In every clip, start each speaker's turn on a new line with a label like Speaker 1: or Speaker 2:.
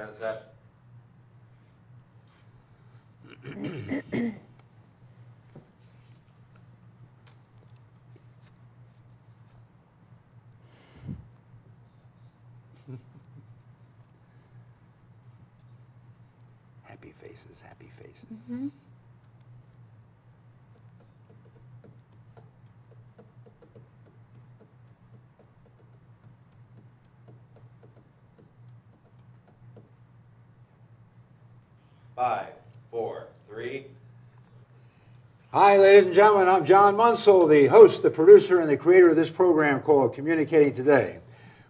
Speaker 1: and set.
Speaker 2: Happy faces, happy faces.
Speaker 3: Mm-hmm.
Speaker 1: Five, four, three.
Speaker 2: Hi, ladies and gentlemen. I'm John Monsul, the host, the producer, and the creator of this program called Communicating Today.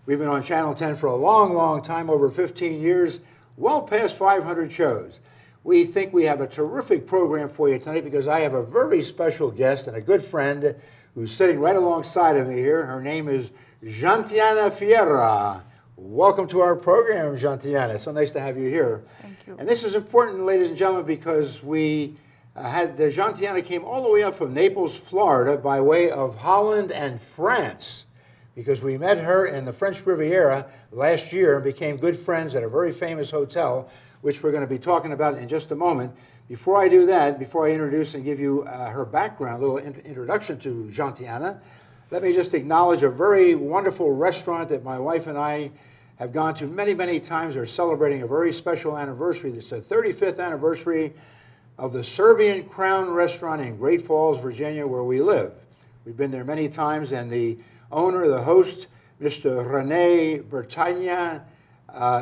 Speaker 2: We've been on Channel 10 for a long, long time, over 15 years, well past 500 shows. We think we have a terrific program for you tonight because I have a very special guest and a good friend who's sitting right alongside of me here. Her name is Tantiena Fieyra. Welcome to our program, Tantiena. It's so nice to have you here.
Speaker 3: Thank you.
Speaker 2: And this is important, ladies and gentlemen, because we Tantiena came all the way up from Naples, Florida, by way of Holland and France, because we met her in the French Riviera last year and became good friends at a very famous hotel, which we're going to be talking about in just a moment. Before I do that, before I introduce and give you her background, a little introduction to Tantiena, let me just acknowledge a very wonderful restaurant that my wife and I have gone to many, many times. They're celebrating a very special anniversary. It's the 35th anniversary of the Serbian Crown restaurant in Great Falls, Virginia, where we live. We've been there many times, and the owner, the host, Mr. Rene Bertagna,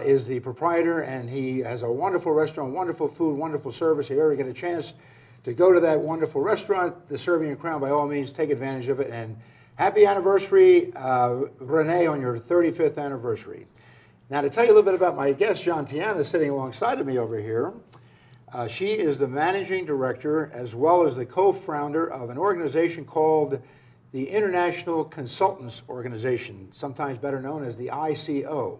Speaker 2: is the proprietor, and he has a wonderful restaurant, wonderful food, wonderful service. If you ever get a chance to go to that wonderful restaurant, the Serbian Crown, by all means, take advantage of it. And happy anniversary, Rene, on your 35th anniversary. Now, to tell you a little bit about my guest, Tantiena, sitting alongside of me over here. She is the managing director as well as the co-founder of an organization called the International Consultants Organization, sometimes better known as the ICO,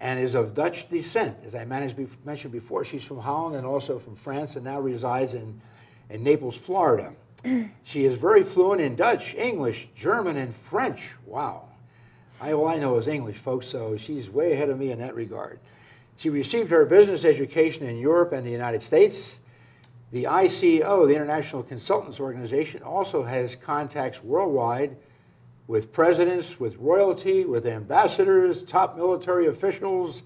Speaker 2: and is of Dutch descent. As I mentioned before, she's from Holland and also from France and now resides in Naples, Florida. She is very fluent in Dutch, English, German, and French. Wow. All I know is English, folks, so she's way ahead of me in that regard. She received her business education in Europe and the United States. The ICO, the International Consultants Organization, also has contacts worldwide with presidents, with royalty, with ambassadors, top military officials,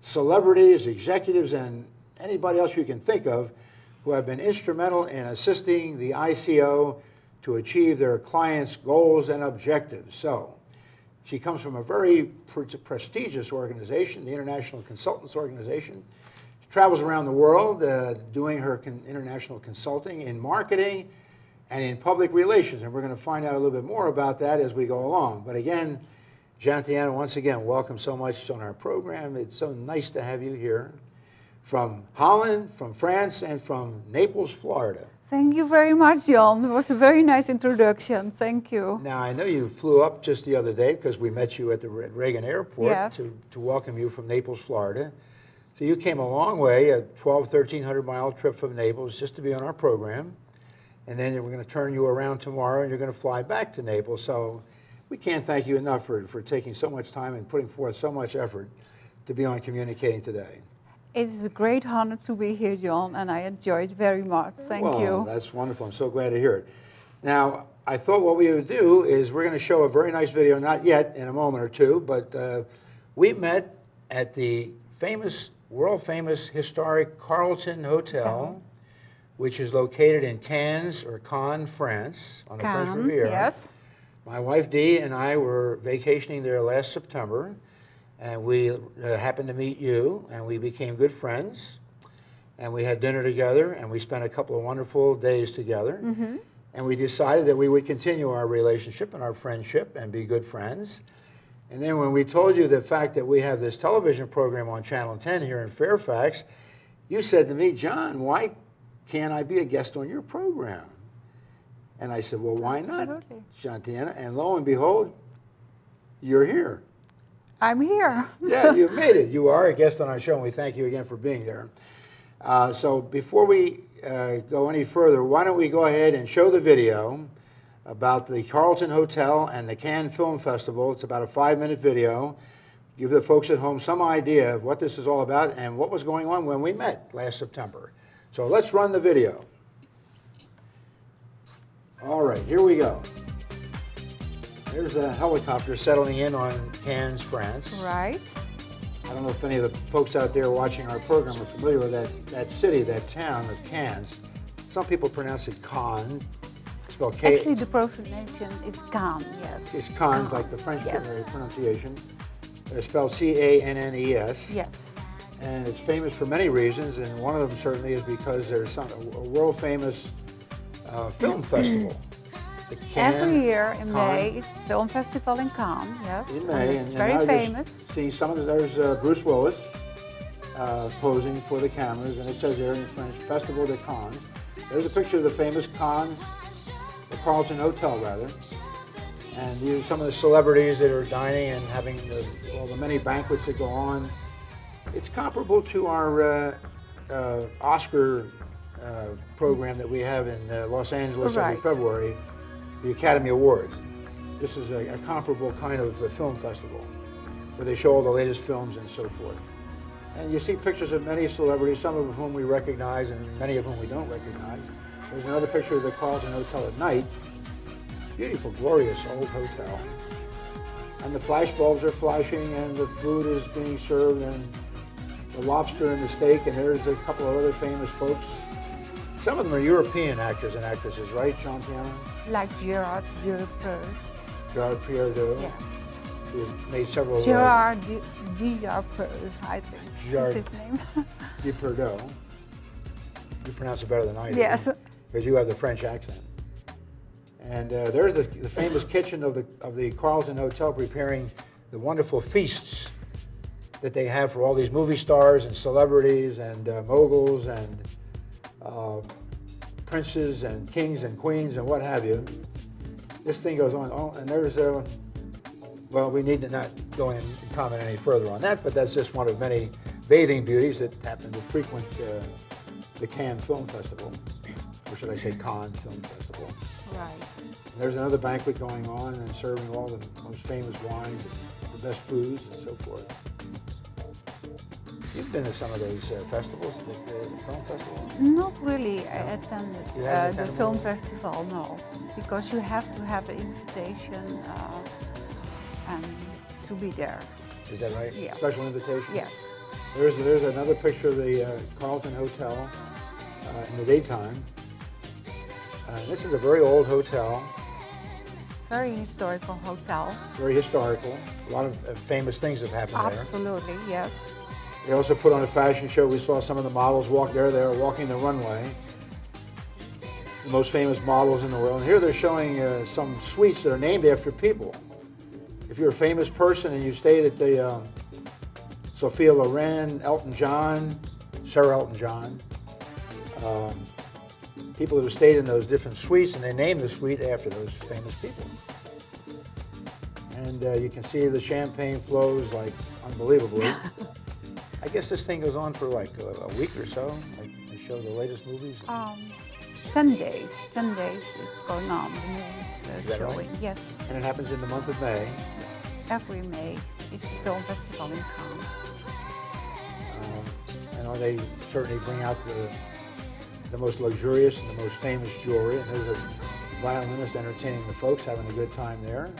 Speaker 2: celebrities, executives, and anybody else you can think of who have been instrumental in assisting the ICO to achieve their clients' goals and objectives. So, she comes from a very prestigious organization, the International Consultants Organization. She travels around the world doing her international consulting in marketing and in public relations. And we're going to find out a little bit more about that as we go along. But again, Tantiena, once again, welcome so much on our program. It's so nice to have you here from Holland, from France, and from Naples, Florida.
Speaker 3: Thank you very much, John. It was a very nice introduction. Thank you.
Speaker 2: Now, I know you flew up just the other day because we met you at the Reagan Airport.
Speaker 3: Yes.
Speaker 2: to welcome you from Naples, Florida. So you came a long way, a 1,300 mile trip from Naples just to be on our program. And then we're going to turn you around tomorrow and you're going to fly back to Naples. So we can't thank you enough for taking so much time and putting forth so much effort to be on Communicating Today.
Speaker 3: It is a great honor to be here, John, and I enjoyed it very much. Thank you.
Speaker 2: Well, that's wonderful. I'm so glad to hear it. Now, I thought what we would do is we're going to show a very nice video, not yet, in a moment or two, but we met at the famous, world-famous, historic Carlton Hotel, which is located in Cannes, France, on the French Riviera.
Speaker 3: Yes.
Speaker 2: My wife, Dee, and I were vacationing there last September. And we happened to meet you, and we became good friends. And we had dinner together, and we spent a couple of wonderful days together. Mm-hmm. And we decided that we would continue our relationship and our friendship and be good friends. And then when we told you the fact that we have this television program on Channel 10 here in Fairfax, you said to me, John, why can't I be a guest on your program? And I said, well, why not, Tantiena? And lo and behold, you're here.
Speaker 3: I'm here.
Speaker 2: Yeah, you made it. You are a guest on our show, and we thank you again for being there. So before we go any further, why don't we go ahead and show the video about the Carlton Hotel and the Cannes Film Festival. It's about a 5-minute video. give the folks at home some idea of what this is all about and what was going on when we met last September. So let's run the video. All right, here we go. There's a helicopter settling in on Cannes, France.
Speaker 3: Right.
Speaker 2: I don't know if any of the folks out there watching our program are familiar with that city, that town of Cannes. Some people pronounce it Cannes. Spelled K.
Speaker 3: Actually, the pronunciation is Cannes, yes.
Speaker 2: It's Cannes, like the French
Speaker 3: Yes.
Speaker 2: pronunciation. It's spelled C-A-N-N-E-S.
Speaker 3: Yes.
Speaker 2: And it's famous for many reasons, and one of them certainly is because there's a world-famous film festival. The
Speaker 3: Every year in
Speaker 2: Cannes.
Speaker 3: May, it's the film festival in Cannes, yes.
Speaker 2: In
Speaker 3: And
Speaker 2: May,
Speaker 3: it's
Speaker 2: and
Speaker 3: very
Speaker 2: now
Speaker 3: famous.
Speaker 2: See, there's Bruce Willis posing for the cameras, and it says there in French, Festival de Cannes. There's a picture of the famous Cannes, the Carlton Hotel, rather. And these are some of the celebrities that are dining and having all the many banquets that go on. It's comparable to our Oscar program that we have in Los Angeles every
Speaker 3: Right.
Speaker 2: February, the Academy Awards. This is a comparable kind of a film festival where they show all the latest films and so forth. And you see pictures of many celebrities, some of whom we recognize and many of whom we don't recognize. There's another picture of the Carlton Hotel at night. Beautiful, glorious old hotel. And the flash bulbs are flashing and the food is being served and the lobster and the steak, and there's a couple of other famous folks. Some of them are European actors and actresses, right, Tantiena?
Speaker 3: Like Gerard Depardieu.
Speaker 2: Gerard Depardieu.
Speaker 3: Yeah.
Speaker 2: Who's made several.
Speaker 3: Gerard Depardieu, I think.
Speaker 2: Gerard
Speaker 3: Is his name.
Speaker 2: Depardieu. You pronounce it better than I do.
Speaker 3: Yes.
Speaker 2: Because you have the French accent. And there's the famous kitchen of the Carlton Hotel preparing the wonderful feasts that they have for all these movie stars and celebrities and moguls and princes and kings and queens and what have you. This thing goes on. Oh, and there's well, we need to not go in and comment any further on that, but that's just one of many bathing beauties that happen to frequent the Cannes Film Festival, or should I say Cannes Film Festival.
Speaker 3: Right.
Speaker 2: And there's another banquet going on and serving all the most famous wines, the best foods, and so forth. You've been to some of those festivals, the film festival?
Speaker 3: Not really. I attended
Speaker 2: You haven't
Speaker 3: the
Speaker 2: attended
Speaker 3: film
Speaker 2: one?
Speaker 3: festival, no. Because you have to have an invitation and to be there.
Speaker 2: Is that right?
Speaker 3: Yes.
Speaker 2: Special invitation?
Speaker 3: Yes.
Speaker 2: There's another picture of the Carlton Hotel in the daytime. This is a very old hotel.
Speaker 3: Very historical hotel.
Speaker 2: Very historical. A lot of famous things have happened there.
Speaker 3: Absolutely, yes.
Speaker 2: They also put on a fashion show. We saw some of the models walk there. They were walking the runway. The most famous models in the world. And here they're showing some suites that are named after people. If you're a famous person and you stayed at the Sophia Loren, Elton John, Sir Elton John, people who stayed in those different suites, and they named the suite after those famous people. And you can see the champagne flows like unbelievably. I guess this thing goes on for like a week or so, like to show the latest movies.
Speaker 3: 10 days. 10 days it's going on. The movies
Speaker 2: Is that
Speaker 3: showing.
Speaker 2: right?
Speaker 3: Yes.
Speaker 2: And it happens in the month of May.
Speaker 3: Yes. Every May is the film festival in Cannes.
Speaker 2: And they certainly bring out the most luxurious and the most famous jewelry. And there's a violinist entertaining the folks, having a good time there.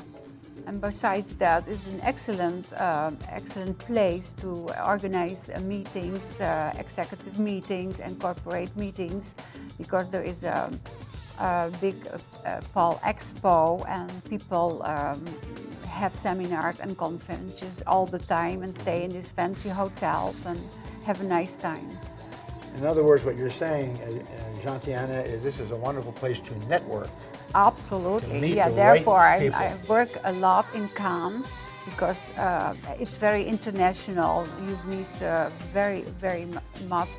Speaker 3: And besides that, it's an excellent place to organize meetings, executive meetings and corporate meetings, because there is a big fall expo and people have seminars and conferences all the time and stay in these fancy hotels and have a nice time.
Speaker 2: In other words, what you're saying, Tantiena, is this is a wonderful place to network. To
Speaker 3: Absolutely.
Speaker 2: meet
Speaker 3: Yeah,
Speaker 2: the
Speaker 3: therefore
Speaker 2: right
Speaker 3: I work a lot in Cannes because it's very international. You meet very much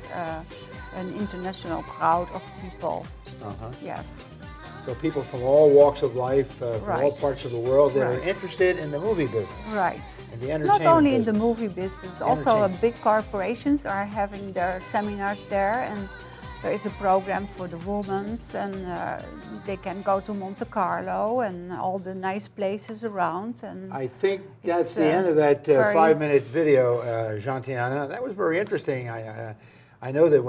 Speaker 3: an international crowd of people. Yes.
Speaker 2: So people from all walks of life, from all
Speaker 3: Right.
Speaker 2: parts of the world that are
Speaker 3: Right.
Speaker 2: interested in the movie business.
Speaker 3: Right.
Speaker 2: And the entertainment
Speaker 3: Not only in
Speaker 2: business.
Speaker 3: the movie business, also
Speaker 2: Entertainment.
Speaker 3: big corporations are having their seminars there, and there is a program for the women, and they can go to Monte Carlo and all the nice places around. And
Speaker 2: I think that's the end of that 5-minute video, Tantiena. That was very interesting. I know that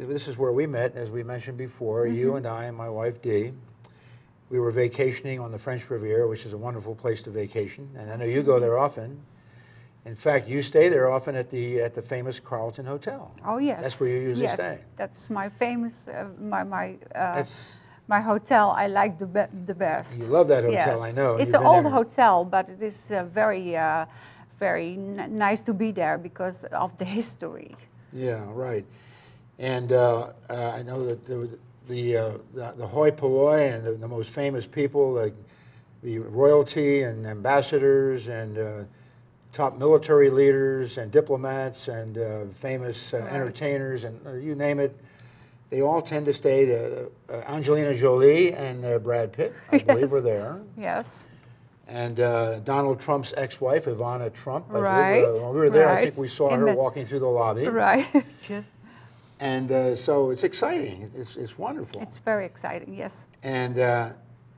Speaker 2: this is where we met, as we mentioned before, you and I and my wife Dee. We were vacationing on the French Riviera, which is a wonderful place to vacation, and I know you go there often. In fact, you stay there often at the famous Carlton Hotel.
Speaker 3: Oh yes,
Speaker 2: that's where you usually stay.
Speaker 3: That's my famous my hotel. I like the best.
Speaker 2: You love that hotel,
Speaker 3: yes.
Speaker 2: I know.
Speaker 3: It's an old hotel, but it is very nice to be there because of the history.
Speaker 2: Yeah, right. And I know that the hoi polloi and the most famous people, like the royalty and ambassadors and top military leaders and diplomats and famous entertainers and you name it, they all tend to stay. Angelina Jolie and Brad Pitt, I believe, were there.
Speaker 3: Yes.
Speaker 2: And Donald Trump's ex-wife, Ivana Trump.
Speaker 3: Right.
Speaker 2: When we were there, I think we saw her walking through the lobby.
Speaker 3: Right. Just.
Speaker 2: And so it's exciting. It's wonderful.
Speaker 3: It's very exciting, yes.
Speaker 2: And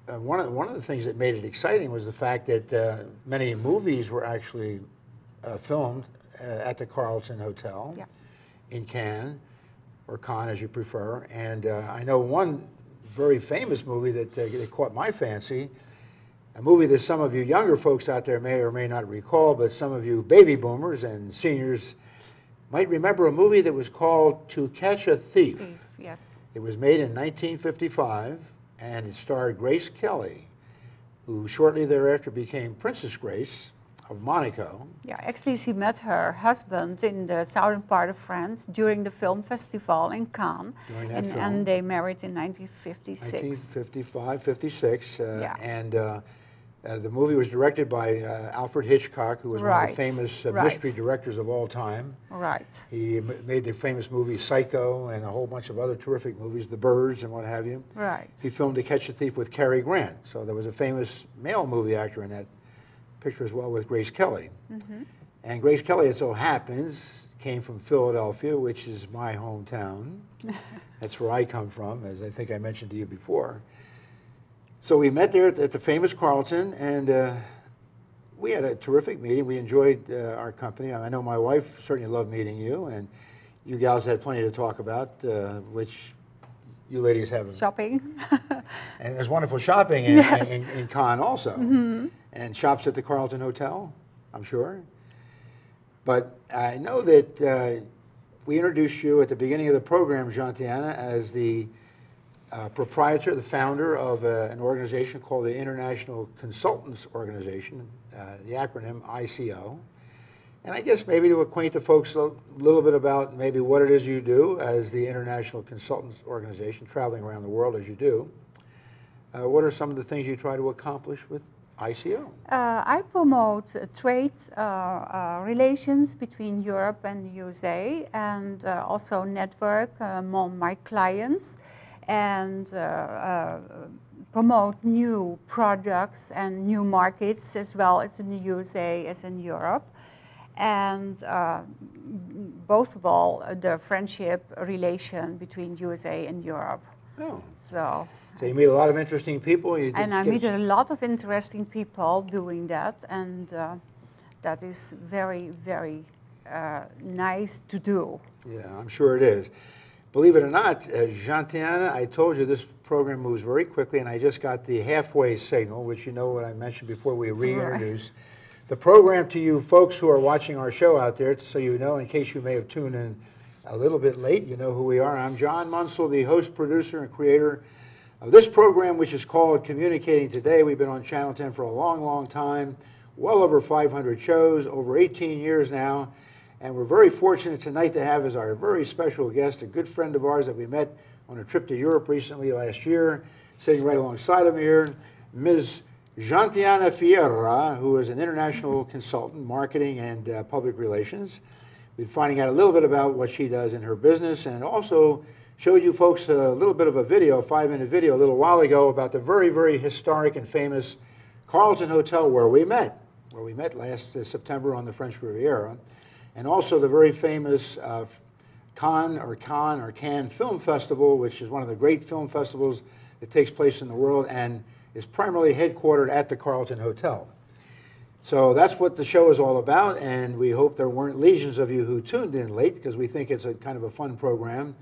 Speaker 2: one of the things that made it exciting was the fact that many movies were actually filmed at the Carlton Hotel in Cannes, or Cannes as you prefer. And I know one very famous movie that caught my fancy, a movie that some of you younger folks out there may or may not recall, but some of you baby boomers and seniors might remember a movie that was called To Catch a Thief.
Speaker 3: Yes.
Speaker 2: It was made in 1955, and it starred Grace Kelly, who shortly thereafter became Princess Grace of Monaco.
Speaker 3: Yeah, actually she met her husband in the southern part of France during the film festival in Cannes.
Speaker 2: During that film.
Speaker 3: And they married in 1956.
Speaker 2: 1955, 56.
Speaker 3: Yeah.
Speaker 2: And the movie was directed by Alfred Hitchcock, who was one of the famous mystery directors of all time.
Speaker 3: Right.
Speaker 2: He made the famous movie Psycho and a whole bunch of other terrific movies, The Birds and what have you.
Speaker 3: Right.
Speaker 2: He filmed To Catch a Thief with Cary Grant. So there was a famous male movie actor in that picture as well with Grace Kelly. And Grace Kelly, it so happens, came from Philadelphia, which is my hometown. That's where I come from, as I think I mentioned to you before. So we met there at the famous Carlton, and we had a terrific meeting. We enjoyed our company. I know my wife certainly loved meeting you, and you gals had plenty to talk about, which you ladies have.
Speaker 3: Shopping.
Speaker 2: And there's wonderful shopping in Cannes also. And shops at the Carlton Hotel, I'm sure. But I know that we introduced you at the beginning of the program, Tantiena, as the proprietor, the founder of an organization called the International Consultants Organization, the acronym ICO. And I guess maybe to acquaint the folks a little bit about maybe what it is you do as the International Consultants Organization, traveling around the world as you do. What are some of the things you try to accomplish with ICO?
Speaker 3: I promote trade relations between Europe and the USA, and also network among my clients, and promote new products and new markets as well as in the USA as in Europe. And most of all, the friendship relation between USA and Europe.
Speaker 2: Oh.
Speaker 3: So
Speaker 2: you meet a lot of interesting people.
Speaker 3: And I meet a lot of interesting people doing that, and that is very, very nice to do.
Speaker 2: Yeah, I'm sure it is. Believe it or not, Tantiena, I told you this program moves very quickly, and I just got the halfway signal, which you know what I mentioned before we reintroduce. The program to you folks who are watching our show out there, so you know, in case you may have tuned in a little bit late, you know who we are. I'm John Monsul, the host, producer, and creator of this program, which is called Communicating Today. We've been on Channel 10 for a long, long time, well over 500 shows, over 18 years now. And we're very fortunate tonight to have as our very special guest a good friend of ours that we met on a trip to Europe recently last year, sitting right alongside of me here, Ms. Tantiena Fieyra, who is an international consultant, marketing and public relations. We've been finding out a little bit about what she does in her business, and also showed you folks a little bit of a video, a 5-minute video a little while ago about the very, very historic and famous Carlton Hotel where we met last September on the French Riviera, and also the very famous Cannes Film Festival, which is one of the great film festivals that takes place in the world and is primarily headquartered at the Carlton Hotel. So that's what the show is all about, and we hope there weren't legions of you who tuned in late, because we think it's a kind of a fun program.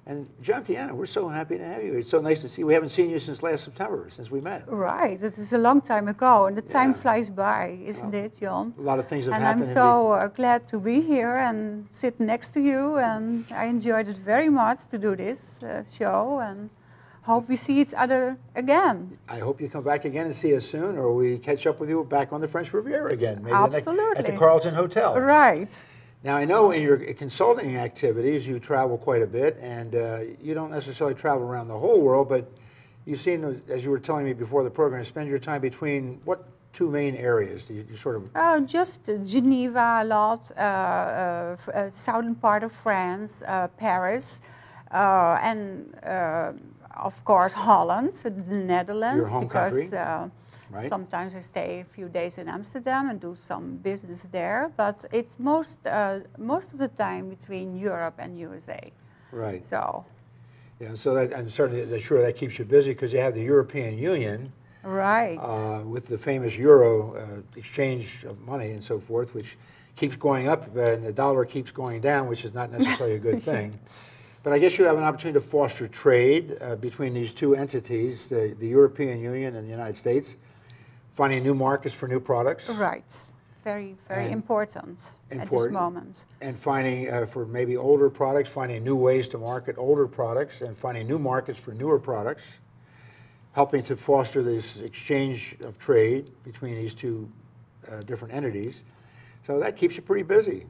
Speaker 2: And Tantiena, we're so happy to have you. It's so nice to see you. We haven't seen you since last September, since we met.
Speaker 3: Right, it is a long time ago, and the time flies by, isn't it, John?
Speaker 2: A lot of things have
Speaker 3: and
Speaker 2: happened.
Speaker 3: I'm so glad to be here and sit next to you, and I enjoyed it very much to do this show, and hope we see each other again.
Speaker 2: I hope you come back again and see us soon, or we catch up with you back on the French Riviera again. Maybe
Speaker 3: Absolutely.
Speaker 2: at the Carlton Hotel.
Speaker 3: Right.
Speaker 2: Now, I know in your consulting activities you travel quite a bit, and you don't necessarily travel around the whole world, but you seem, as you were telling me before the program, spend your time between what two main areas? Do you sort of...
Speaker 3: Just Geneva a lot, southern part of France, Paris, and of course Holland, the Netherlands.
Speaker 2: Your home country.
Speaker 3: Right. Sometimes I stay a few days in Amsterdam and do some business there, but it's most of the time between Europe and USA.
Speaker 2: Right.
Speaker 3: So.
Speaker 2: Yeah, so I'm certainly sure that keeps you busy, because you have the European Union.
Speaker 3: Right.
Speaker 2: With the famous euro exchange of money and so forth, which keeps going up, and the dollar keeps going down, which is not necessarily a good thing. But I guess you have an opportunity to foster trade between these two entities, the European Union and the United States, finding new markets for new products.
Speaker 3: Right. Very, very important at this moment.
Speaker 2: And finding, for maybe older products, finding new ways to market older products and finding new markets for newer products, helping to foster this exchange of trade between these two different entities. So that keeps you pretty busy.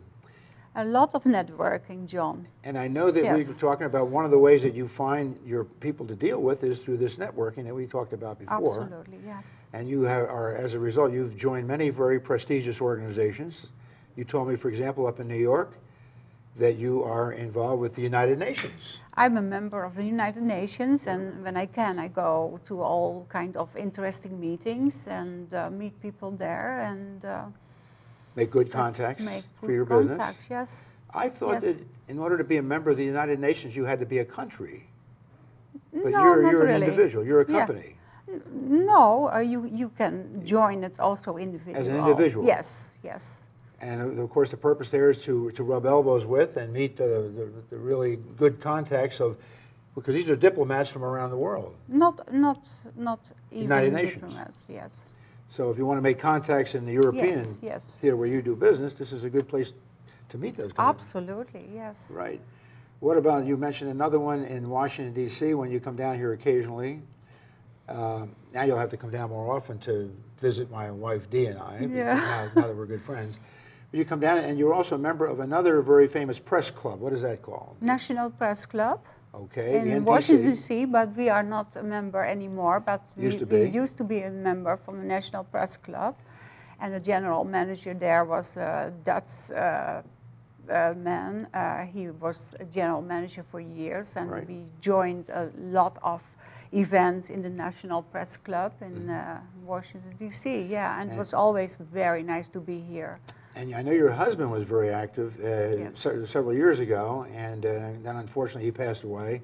Speaker 3: A lot of networking, John.
Speaker 2: And I know that we were talking about one of the ways that you find your people to deal with is through this networking that we talked about before.
Speaker 3: Absolutely, yes.
Speaker 2: And you are, as a result, you've joined many very prestigious organizations. You told me, for example, up in New York, that you are involved with the United Nations.
Speaker 3: I'm a member of the United Nations, and when I can, I go to all kinds of interesting meetings and meet people there and
Speaker 2: make good contacts for your business.
Speaker 3: Yes.
Speaker 2: I thought that in order to be a member of the United Nations, you had to be a country. But
Speaker 3: no,
Speaker 2: you're
Speaker 3: not
Speaker 2: an
Speaker 3: really.
Speaker 2: Individual. You're a company.
Speaker 3: Yeah. No, you can join it also individual.
Speaker 2: As an individual.
Speaker 3: Yes, yes.
Speaker 2: And of course, the purpose there is to rub elbows with and meet the really good contacts of, because these are diplomats from around the world.
Speaker 3: Not even
Speaker 2: United Nations.
Speaker 3: diplomats. Yes.
Speaker 2: So if you want to make contacts in the European theater where you do business, this is a good place to meet those guys.
Speaker 3: Absolutely, yes.
Speaker 2: Right. What about, you mentioned another one in Washington, D.C. when you come down here occasionally. Now you'll have to come down more often to visit my wife, Dee, and I, now that we're good friends. But you come down, and you're also a member of another very famous press club. What is that called?
Speaker 3: National Press Club.
Speaker 2: Okay,
Speaker 3: in Washington, D.C., but we are not a member anymore. But we used to be a member from the National Press Club, and the general manager there was a Dutch man. He was a general manager for years, and we joined a lot of events in the National Press Club in Washington, D.C. Yeah, and it was always very nice to be here.
Speaker 2: And I know your husband was very active several years ago, and then unfortunately he passed away.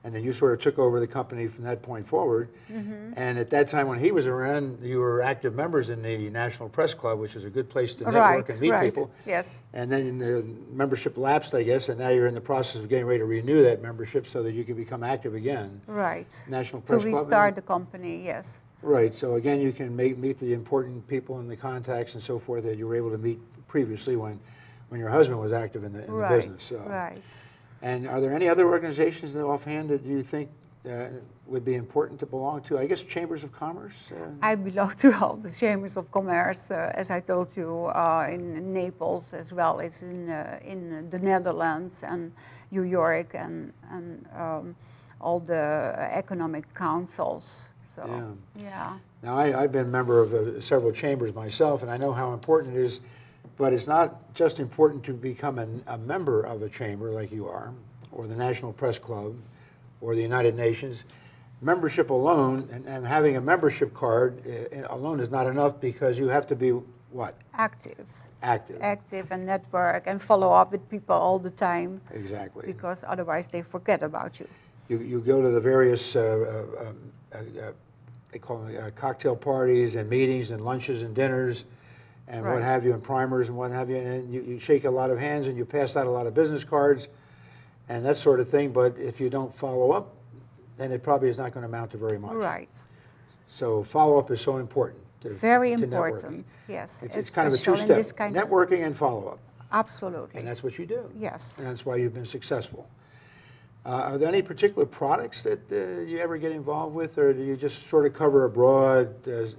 Speaker 2: And then you sort of took over the company from that point forward. Mm-hmm. And at that time when he was around, you were active members in the National Press Club, which is a good place to network and meet people.
Speaker 3: Yes.
Speaker 2: And then the membership lapsed, I guess, and now you're in the process of getting ready to renew that membership so that you can become active again.
Speaker 3: Right.
Speaker 2: National Press Club.
Speaker 3: To restart the company, yes.
Speaker 2: Right. So again, you can meet the important people and the contacts and so forth that you were able to meet previously when your husband was active in the business. So.
Speaker 3: Right.
Speaker 2: And are there any other organizations that offhand that you think would be important to belong to? I guess chambers of commerce?
Speaker 3: I belong to all the chambers of commerce, as I told you, in Naples as well as in the Netherlands and New York and all the economic councils. So, yeah.
Speaker 2: Now, I've been a member of several chambers myself, and I know how important it is. But it's not just important to become a member of a chamber like you are, or the National Press Club, or the United Nations. Membership alone, and having a membership card alone is not enough, because you have to be what?
Speaker 3: Active. active and network and follow up with people all the time.
Speaker 2: Exactly.
Speaker 3: Because otherwise they forget about you.
Speaker 2: You go to the various, they call it cocktail parties and meetings and lunches and dinners and what have you, and primers and what have you, and you shake a lot of hands and you pass out a lot of business cards and that sort of thing, but if you don't follow up, then it probably is not going to amount to very much.
Speaker 3: Right.
Speaker 2: So follow-up is so important.
Speaker 3: Very important, yes.
Speaker 2: It's kind of a two-step, networking and follow-up.
Speaker 3: Absolutely.
Speaker 2: And that's what you do.
Speaker 3: Yes.
Speaker 2: And that's why you've been successful. Are there any particular products that you ever get involved with, or do you just sort of cover a broad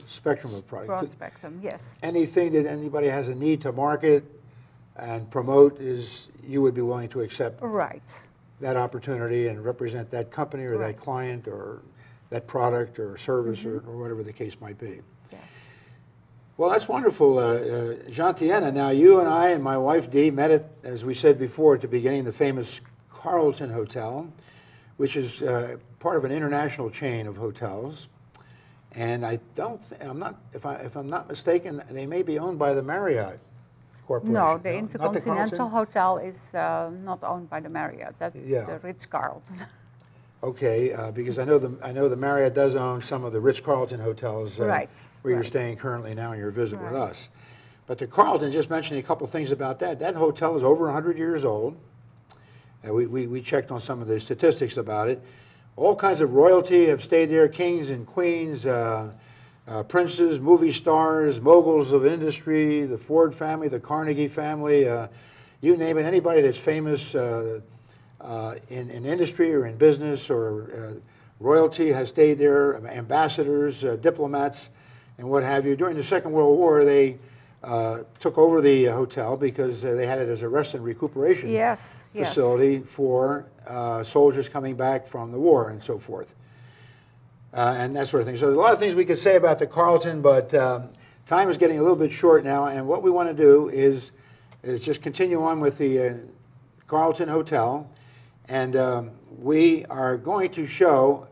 Speaker 2: spectrum of products?
Speaker 3: Broad spectrum, yes.
Speaker 2: Anything that anybody has a need to market and promote, is you would be willing to accept that opportunity and represent that company or that client or that product or service or whatever the case might be.
Speaker 3: Yes.
Speaker 2: Well, that's wonderful, Tantiena. Now, you and I and my wife Dee met at, as we said before at the beginning, the famous Carlton Hotel, which is part of an international chain of hotels, and I don't, if I'm not mistaken, they may be owned by the Marriott Corporation.
Speaker 3: No, the Intercontinental Hotel is not owned by the Marriott. That's the Ritz-Carlton.
Speaker 2: Okay, because I know the Marriott does own some of the Ritz-Carlton hotels where you're staying currently now in your visit with us. But the Carlton, just mentioning a couple things about that. That hotel is over 100 years old. We checked on some of the statistics about it. All kinds of royalty have stayed there, kings and queens, princes, movie stars, moguls of industry, the Ford family, the Carnegie family, you name it, anybody that's famous in industry or in business or royalty has stayed there, ambassadors, diplomats, and what have you. During the Second World War, they took over the hotel because they had it as a rest and recuperation facility for soldiers coming back from the war and so forth, and that sort of thing. So there's a lot of things we could say about the Carlton, but time is getting a little bit short now, and what we want to do is just continue on with the Carlton Hotel, and we are going to show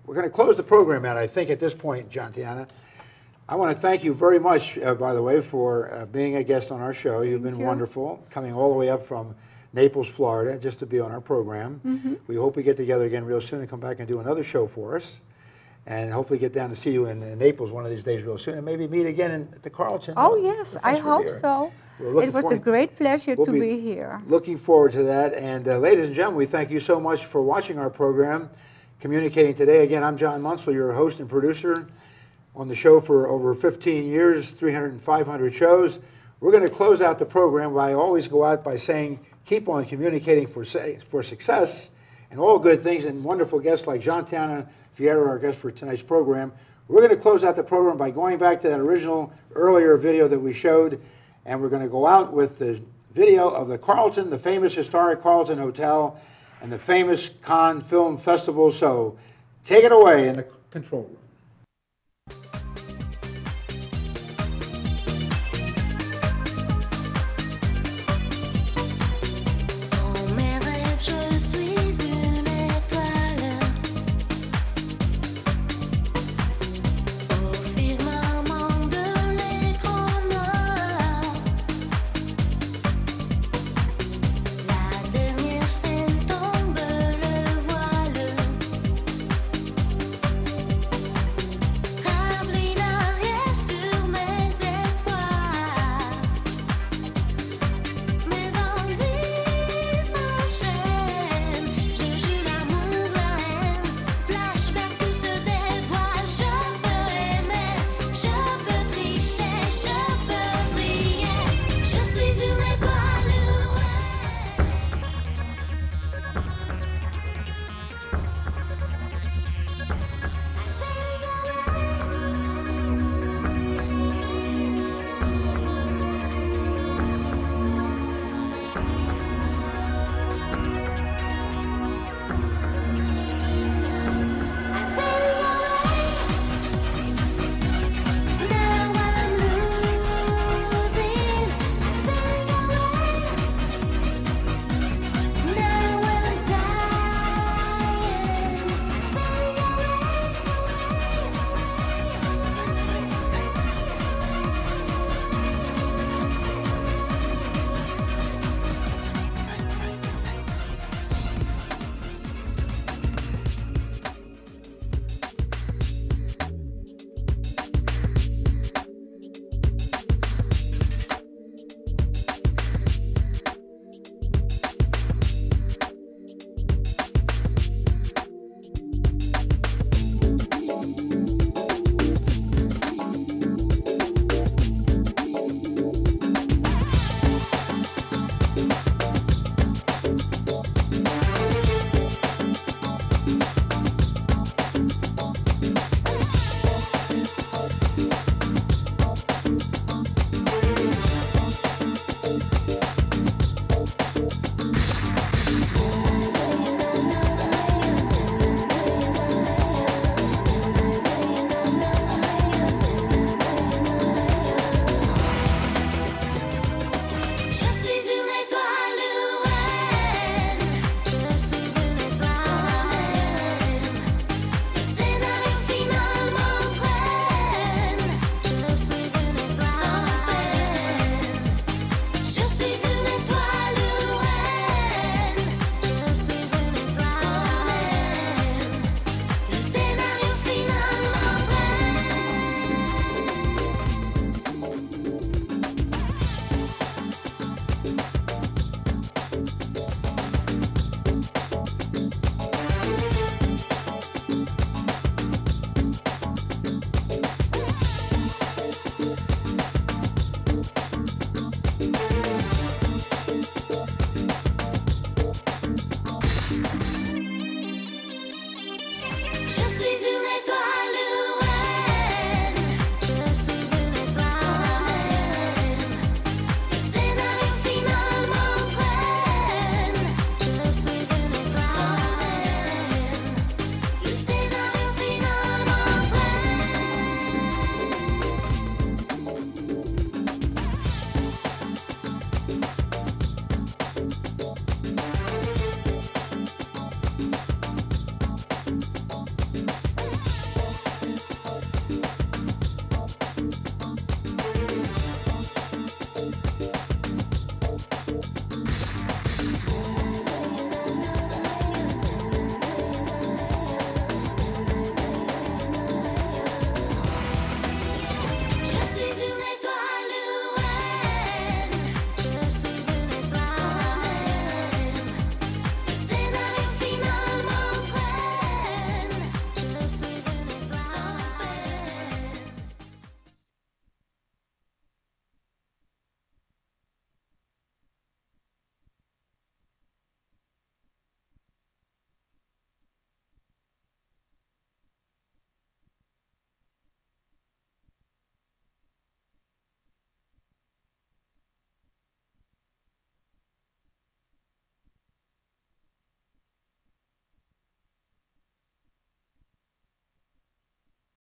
Speaker 2: we're going to close the program out, I think, at this point, Tantiena. I want to thank you very much, by the way, for being a guest on our show. You've been wonderful, coming all the way up from Naples, Florida, just to be on our program. We hope we get together again real soon and come back and do another show for us, and hopefully get down to see you in Naples one of these days real soon, and maybe meet again at the Carlton.
Speaker 3: Oh, yes, I hope so. It was a great pleasure to be here.
Speaker 2: Looking forward to that. And ladies and gentlemen, we thank you so much for watching our program, Communicating Today. Again, I'm John Monsul, your host and producer on the show for over 15 years, 300 and 500 shows. We're going to close out the program by, I always go out by saying, keep on communicating for success and all good things, and wonderful guests like Tantiena, Fieyra, our guest for tonight's program. We're going to close out the program by going back to that original earlier video that we showed, and we're going to go out with the video of the Carlton, the famous historic Carlton Hotel, and the famous Cannes Film Festival. So take it away in the control room.